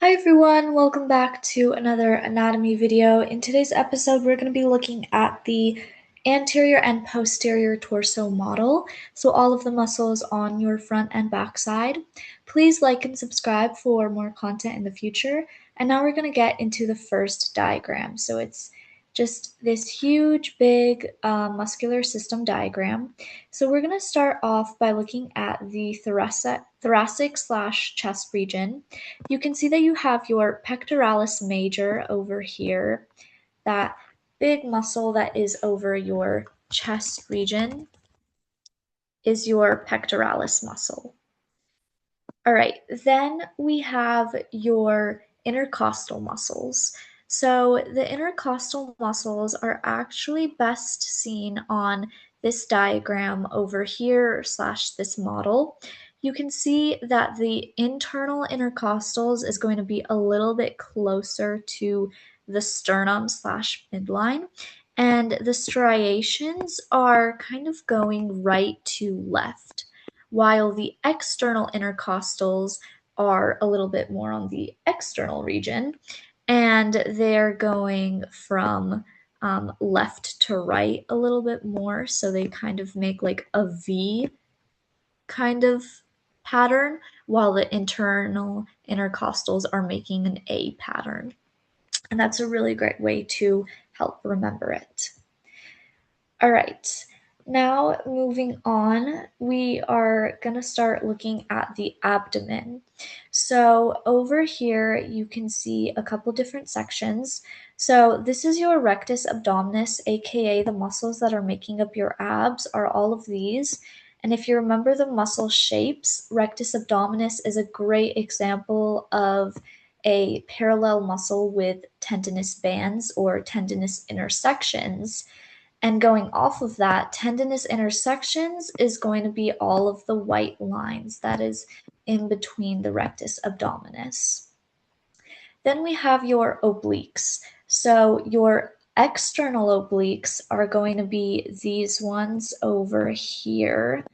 Hi everyone, welcome back to another anatomy video. In today's episode, we're going to be looking at the anterior and posterior torso model, so all of the muscles on your front and back side. Please like and subscribe for more content in the future. And now we're going to get into the first diagram. So it's just this huge, big muscular system diagram. So we're going to start off by looking at the thoracic/chest region. You can see that you have your pectoralis major over here, that big muscle that is over your chest region is your pectoralis muscle. All right, then we have your intercostal muscles. So the intercostal muscles are actually best seen on this diagram over here slash this model. You can see that the internal intercostals is going to be a little bit closer to the sternum slash midline, and the striations are kind of going right to left, while the external intercostals are a little bit more on the external region, and they're going from left to right a little bit more, so they kind of make like a V kind of pattern, while the internal intercostals are making an A pattern. And that's a really great way to help remember it. All right, now moving on, we are going to start looking at the abdomen. So over here, you can see a couple different sections. So this is your rectus abdominis, aka the muscles that are making up your abs are all of these. And if you remember the muscle shapes, rectus abdominis is a great example of a parallel muscle with tendinous bands or tendinous intersections. And going off of that, tendinous intersections is going to be all of the white lines that is in between the rectus abdominis. Then we have your obliques. So your external obliques are going to be these ones over here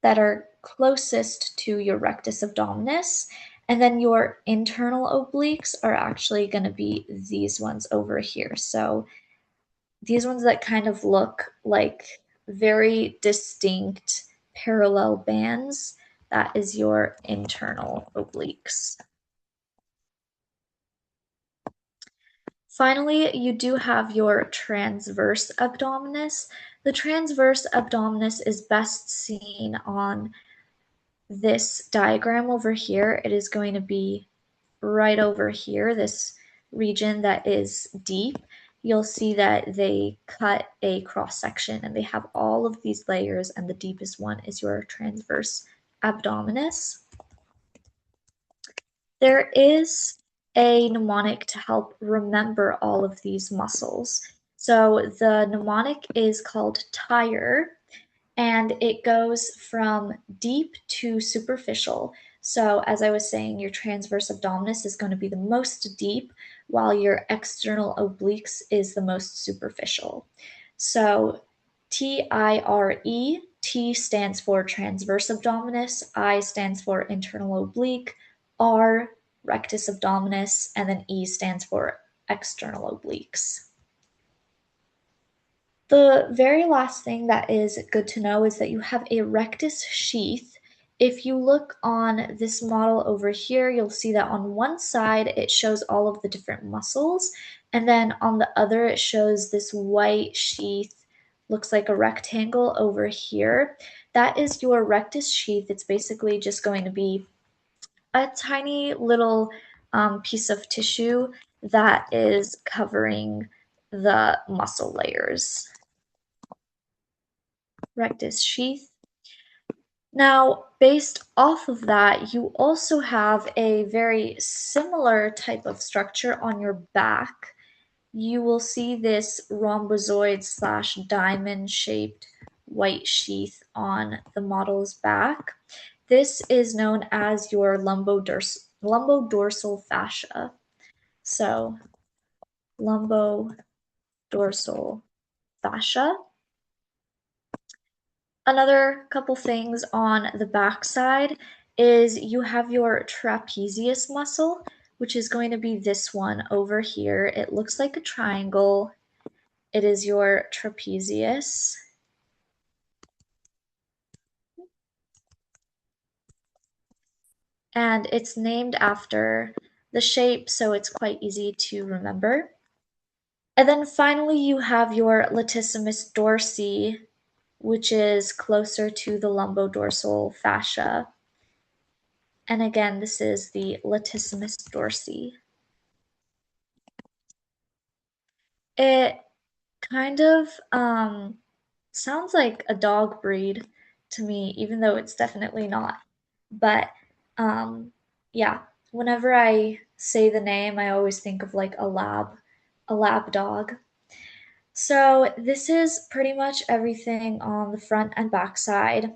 that are closest to your rectus abdominis. And then your internal obliques are actually going to be these ones over here. So these ones that kind of look like very distinct parallel bands, that is your internal obliques. Finally, you do have your transverse abdominis. The transverse abdominis is best seen on this diagram over here. It is going to be right over here, this region that is deep. You'll see that they cut a cross section and they have all of these layers, and the deepest one is your transverse abdominis. There is a mnemonic to help remember all of these muscles. So the mnemonic is called TIRE, and it goes from deep to superficial. So as I was saying, your transverse abdominis is going to be the most deep, while your external obliques is the most superficial. So TIRE, T stands for transverse abdominis, I stands for internal oblique, R rectus abdominis, and then E stands for external obliques. The very last thing that is good to know is that you have a rectus sheath. If you look on this model over here, you'll see that on one side it shows all of the different muscles, and then on the other it shows this white sheath, looks like a rectangle over here. That is your rectus sheath. It's basically just going to be a tiny little piece of tissue that is covering the muscle layers. Rectus sheath. Now, based off of that, you also have a very similar type of structure on your back. You will see this rhombozoid slash diamond shaped white sheath on the model's back. This is known as your lumbodorsal fascia. So, lumbodorsal fascia. Another couple things on the back side is you have your trapezius muscle, which is going to be this one over here. It looks like a triangle. It is your trapezius. And it's named after the shape, so it's quite easy to remember. And then finally, you have your latissimus dorsi, which is closer to the lumbodorsal fascia. And again, this is the latissimus dorsi. It kind of sounds like a dog breed to me, even though it's definitely not. But yeah, whenever I say the name, I always think of like a lab dog. So this is pretty much everything on the front and back side.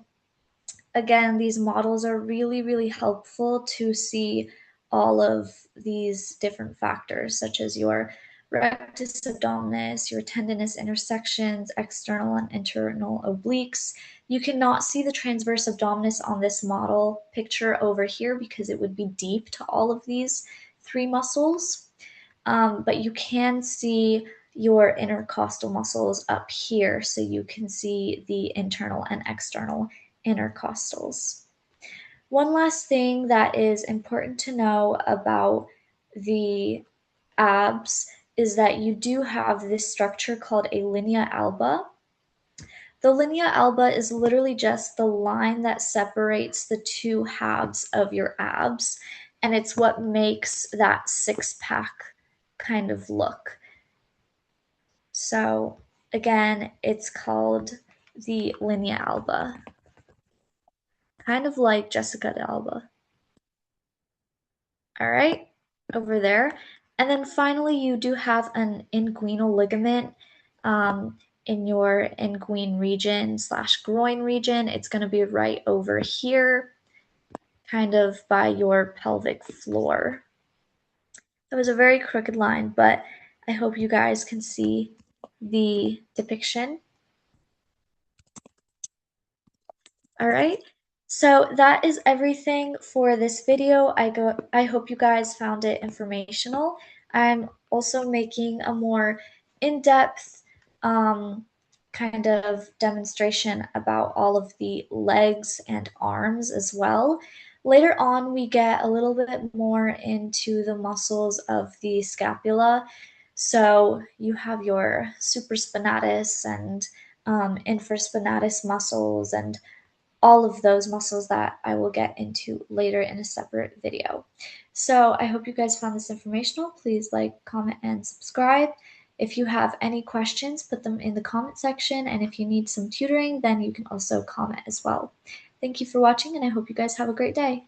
Again, these models are really, really helpful to see all of these different factors, such as your rectus abdominis, your tendinous intersections, external and internal obliques. You cannot see the transverse abdominis on this model picture over here because it would be deep to all of these three muscles. But you can see your intercostal muscles up here, so you can see the internal and external intercostals. One last thing that is important to know about the abs is that you do have this structure called a linea alba. The linea alba is literally just the line that separates the two halves of your abs, and it's what makes that six-pack kind of look. So again, it's called the linea alba, kind of like Jessica de Alba. All right, over there. And then finally, you do have an inguinal ligament in your inguine region slash groin region. It's going to be right over here, kind of by your pelvic floor. That was a very crooked line, but I hope you guys can see the depiction. All right. So that is everything for this video. I hope you guys found it informational. I'm also making a more in-depth kind of demonstration about all of the legs and arms as well. Later on, we get a little bit more into the muscles of the scapula. So you have your supraspinatus and infraspinatus muscles and all of those muscles that I will get into later in a separate video. So I hope you guys found this informational. Please like, comment, and subscribe. If you have any questions, put them in the comment section. And if you need some tutoring, then you can also comment as well. Thank you for watching, and I hope you guys have a great day.